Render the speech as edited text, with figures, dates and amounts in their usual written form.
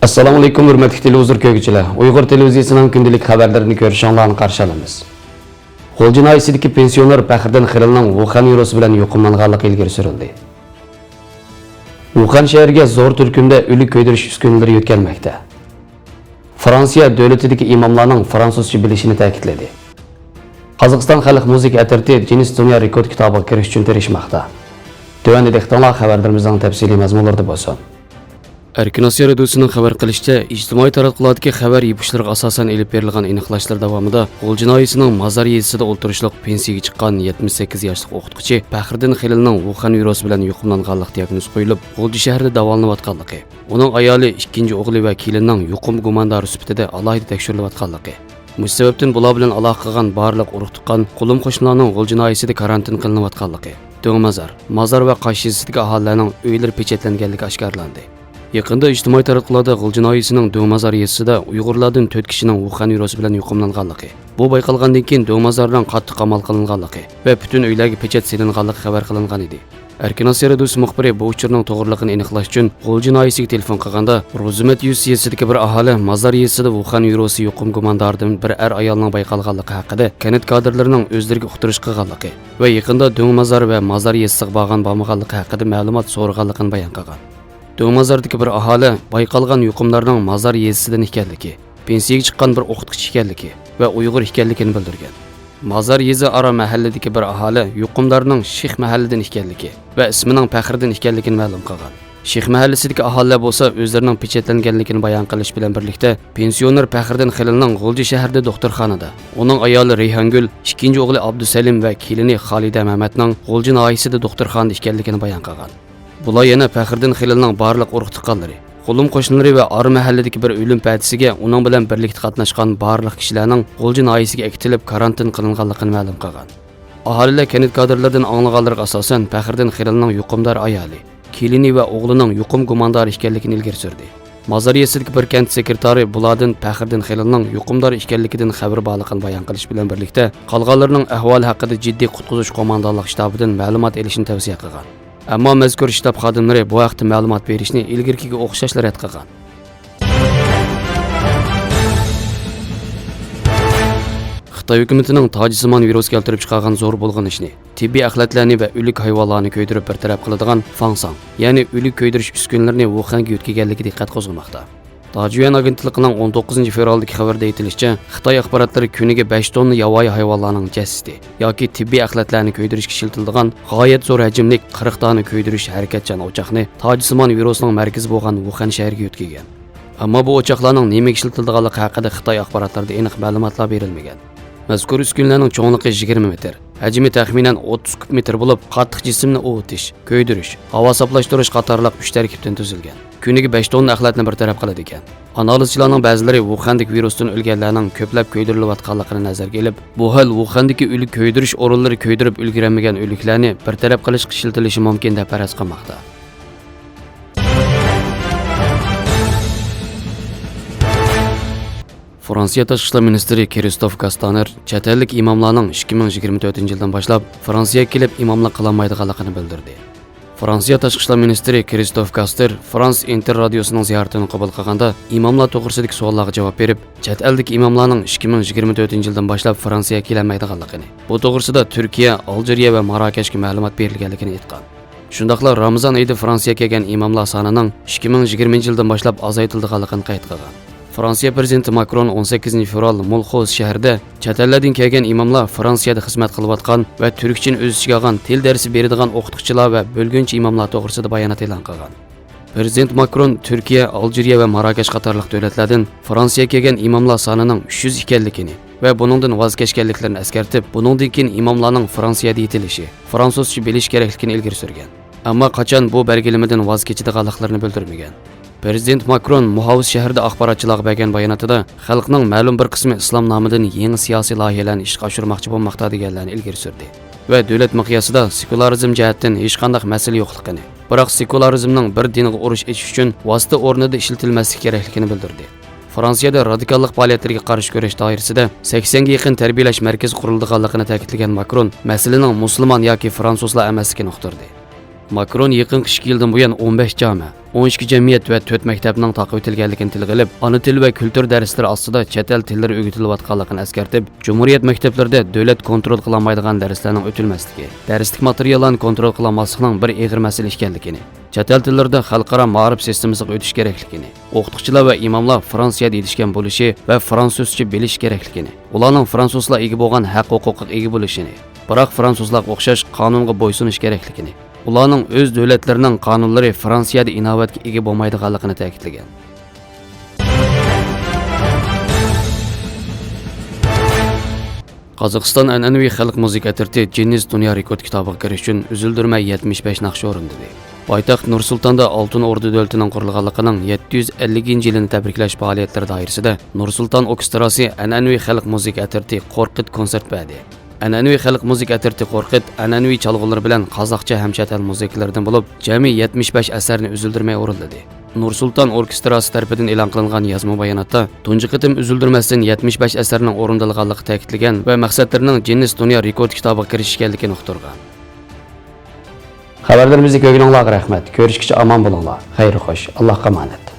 Assalamu alaykum hurmatli televizor ko'ruvchilar. Uyg'ur televiziyasining kundalik xabarlarini ko'rishinglarni qarshi olamiz. Qo'l jinoyatidagi pensioner Faxriddin Xililning Wuhan virusi bilan yuqumlanganligi ilgari surildi. Wuhan shahriga zo'r turkumda o'lik ko'ydirish uskunalari yetkazmoqda. Fransiya davlatidagi imomlarning fransuzcha bilishini ta'kidladi. Qozog'iston xalq musiqa atirti Guinness Dunyo rekord kitobiga kirish uchun tirishmoqda. Tövəndə dehqonlar xabarlarimizning tafsiliy mazmunlarida bo'lsin. Erkin Asiya radiosuning xabar qilishicha, ijtimoiy tarqatqulatdagi xabar yepishlarga asosan elib berilgan aniqlashlar davomida qo'l jinoyatisining mazar yezisida o'ltirishliq pensiyaga chiqqan 78 yoshli o'qituvchi Faxriddin Xililning Wuhan virusi bilan yuqumlanganlik diagnoz qo'yilib, Qo'lji shahrida davolanayotganligi, uning ayoli ikkinchi o'g'li va kelinining yuqum gumondori sifatida alohida tekshirilayotganligi, mush sababdan bular bilan aloqa qilgan barliq urug' tuqqan qo'lim qo'shnilarning qo'l jinoyatida karantin qilinayotganligi, mazar va qosh yezisidagi aholilarning uylari pechatlanganligi oshkorlandi. Yaqında ijtimoiy tarqatqulatda qo'l jinoyatisining Do'mazor yezisida Uyg'urlardan 4 kishining Wuhan virusi bilan yuqumlanganligi, bu bayqalgandan keyin Do'mazordan qattiq qamal qilinganligi va butun uylarga pechat silinganligi xabar qilingan edi. Erkin Asiya radiosi muxbiri bu uchurning to'g'riligini aniqlash uchun qo'l jinoyatisiga telefon qilganda, Rozumet yezisidagi bir aholi Mazar yezisida Wuhan virusi yuqum gumondoridan bir ayolning bayqalganligi haqida kanit kadrlarining o'zlariga uqtirish qilganligi va yaqında Do'mazor va Mazar yezisiga borgan bo'lmaganligi haqida ma'lumot so'raganligini bayon qilgan. Do'mazordagi bir aholi bayqalgan yuqumlarning Mazar yezisidan ekanligi, pensiyaga chiqqan bir o'qituvchi ekanligi va Uyg'ur ekanligini bildirgan. Mazar yezi aro mahalladagi bir aholi yuqumlarning Shix mahalladan ekanligi va ismining Faxriddin ekanligini ma'lum qilgan. Shix mahallasidagi aholilar bo'lsa o'zlarining pechatlanganligini bayon qilish bilan birlikda pensioner Faxriddin Xililning G'o'lji shahrida doktorxonada, uning ayoli Reyhongul, ikkinchi o'g'li Abdusalim va kelini Xolida Mamatning G'o'lji noyisida doktorxonada ekanligini bayon qilgan. Bular yana Faxriddin Xililning barliq urug' tuqqanlari, qo'lim qo'shnilari va ar mahalladagi bir o'lim patisiga uning bilan birlikda qatnashgan barliq kishilarning G'o'lji noyisiga akitilib karantin qilinganligini ma'lum qilgan. Aholilar kanit kadrlaridan anglaganlarga asosan Faxriddin Xililning yuqumdor ayoli, kelini va o'g'lining yuqum gumondori ekanligini ilgari surdi. Mazar yezisidagi bir kent sekretari bulardan Faxriddin Xililning yuqumdor ekanligidan xabar borligini bayon qilish bilan birlikda qolganlarning ahvoli haqida jiddiy qutqizish qo'mondonlik shtabidan ma'lumot olishni tavsiya qilgan. Ammo mazkur shtab xodimlari bu vaqtda ma'lumot berishni ilgirkiga o'xshashlar rad qilgan. Xitoy hukumatining tojsimon virus keltirib chiqargan zo'r bo'lg'inishni, tibbiy axlatlarni va o'lik hayvonlarni ko'ydirib bir taraf qiladigan fangsang, ya'ni o'lik ko'ydirish uskunalarini Wuhanga yetkazganligi diqqat qo'zg'amoqda. Tajiyan agentligining 19 fevraldagi xabarda aytilishicha, Xitoy axborotlari kuniga 5 tonna yovvoyi hayvonlarning jasadi yoki tibbiy axlatlarni ko'ydirishga ishiltiladigan g'oyat zo'r hajmli 40 tonna ko'ydirish harakatchan o'choqni tojsimon virusning markazi bo'lgan Wuhan shahriga yetkazgan. Ammo bu o'choqlarning nimaga ishiltilganligi haqida Xitoy axborotlarida aniq ma'lumotlar berilmagan. Mazkur uskunalarning cho'ngligi 20 metr, hajmi taxminan 30 kub metr bo'lib, qattiq jismni ovutish, ko'ydirish, havo saqlashtirish qatorliq 3 tarkibdan tuzilgan. Kuniga 5 tonna axlatni bir taraf qiladi ekan. Analizchilarning ba'zilari Wuhandagi virusdan o'lganlarning ko'plab ko'ydirilayotganligini nazarga olib, bu hol Wuhandagi o'lik ko'ydirish o'rinlari ko'ydirib ulgurmagan o'liklarni bir taraf qilish ishiltilishi mumkin deb faraz qilmoqda. Fransiya tashqi ishlar ministri Kristof Kastaner chet ellik imomlarning 2024-yildan boshlab Fransiyaga kelib imomlik qilolmaydiganligini bildirdi. Fransiya tashqi ishlar ministri Kristof Kaster France Inter radiosining ziyoratini qabul qilganda imomlar to'g'risidagi savollarga javob berib, chet ellik imomlarning 2024-yildan boshlab Fransiyaga kelolmaydiganligini, bu to'g'risida Turkiya, Algeriya va Marokashga ma'lumot berilganligini aytgan. Shundaqla Ramazon oyida Fransiyaga kelgan imomlar sonining 2020-yildan boshlab azaytirilganligini qayd qilgan. Fransiya prezidenti Macron 18 fevral Mulxoz shahrida chet ellardan kelgan imomlar Fransiyada xizmat qilayotgan va turkchani o'z ichiga olgan til darsi beradigan o'qituvchilar va bo'lgunchi imomlar to'g'risida bayonot e'lon qilgan. Prezident Macron Turkiya, Algeriya va Marokash qatorliq davlatlardan Fransiyaga kelgan imomlar sonining 300 ekanligini va buningdan voz kechganliklarini eskartib, buningdan keyin imomlarning Fransiyada yetilishi, fransuzcha bilish kerakligini ilgari surgan. Ammo qachon bu belgilamadan voz kechadiganliklarini bildirmagan. Prezident Macron Muhaviz shahrida axborotchilarga bergan bayonotida xalqning ma'lum bir qismi islom nomidan yangi siyosiy loyihalarni ishga oshirmoqchi bo'lmoqda deganlarni ilgari surdi va davlat miqyosida sekularizm jihatdan hech qanday masala yo'qligini, biroq sekularizmning bir dinga urush etish uchun vosita o'rnida ishlatilmasligi kerakligini bildirdi. Fransiyada radikallik faoliyatiga qarshi kurash doirasida 80 ga yaqin tarbiyalash markazi qurilganligini ta'kidlagan Macron, masalaning musulmon yoki fransuzlar emasligini uqtirdi. Makron yaqin 2 yildan buyon 15 jami, 12 jamiyat va 4 maktabning taqib etilganligini tilga olib, ana til va kultur darslari ostida chet el tillari o'rgatilayotganligini eskartib, Cumhuriyet maktablarida davlat kontrol qilolmaydigan darslarning o'tilmasligi, darslik materiallarni kontrol qilolmaslikning bir og'ir masala ekanligini, chet el tillarida xalqaro ma'rif sistemasiga o'tish kerakligini, o'qituvchilar va imomlar Fransiyada yetishgan bo'lishi va fransuzcha bilish kerakligini, ularning fransuzlar ega bo'lgan haq-huquqqa ega bo'lishini, biroq fransuzlarga o'xshash qonunga bo'ysunish kerakligini, ularning o'z davlatlarining qonunlari Fransiyada inovatga ega bo'lmaydiganligini ta'kidlagan. Qozog'iston an'anaviy xalq musiqa atirti Ginnes dunyo rekord kitobiga kirish uchun uzildirmay 75 naqsh o'rindadi. Poytaxt Nur-Sultonda Oltin Ordu davlatining qurilganligining 750-yilini tabriklash faoliyatlari doirasida Nur-Sulton orkestrasi an'anaviy xalq musiqa atirti Qo'rqit konsert berdi. An'anaviy xalq musiqa atirti Qo'rqit an'anaviy chalg'ular bilan qozoqcha ham chet el musiqalaridan bo'lib, jami 75 asarni uzildirmay o'rinladi. Nur-Sulton orkestrasi tarafidan e'lon qilingan yozma bayonotda tunji qitim uzildirmasdan 75 asarning o'rindalganligi ta'kidlangan va maqsadlarining Ginnes dunyo rekord kitobiga kirish ekanligini uqtirgan. Xabarlarimizni ko'rganingizga rahmat. Ko'rishguncha omon bo'linglar. Xayr xo'sh. Allohga omonat.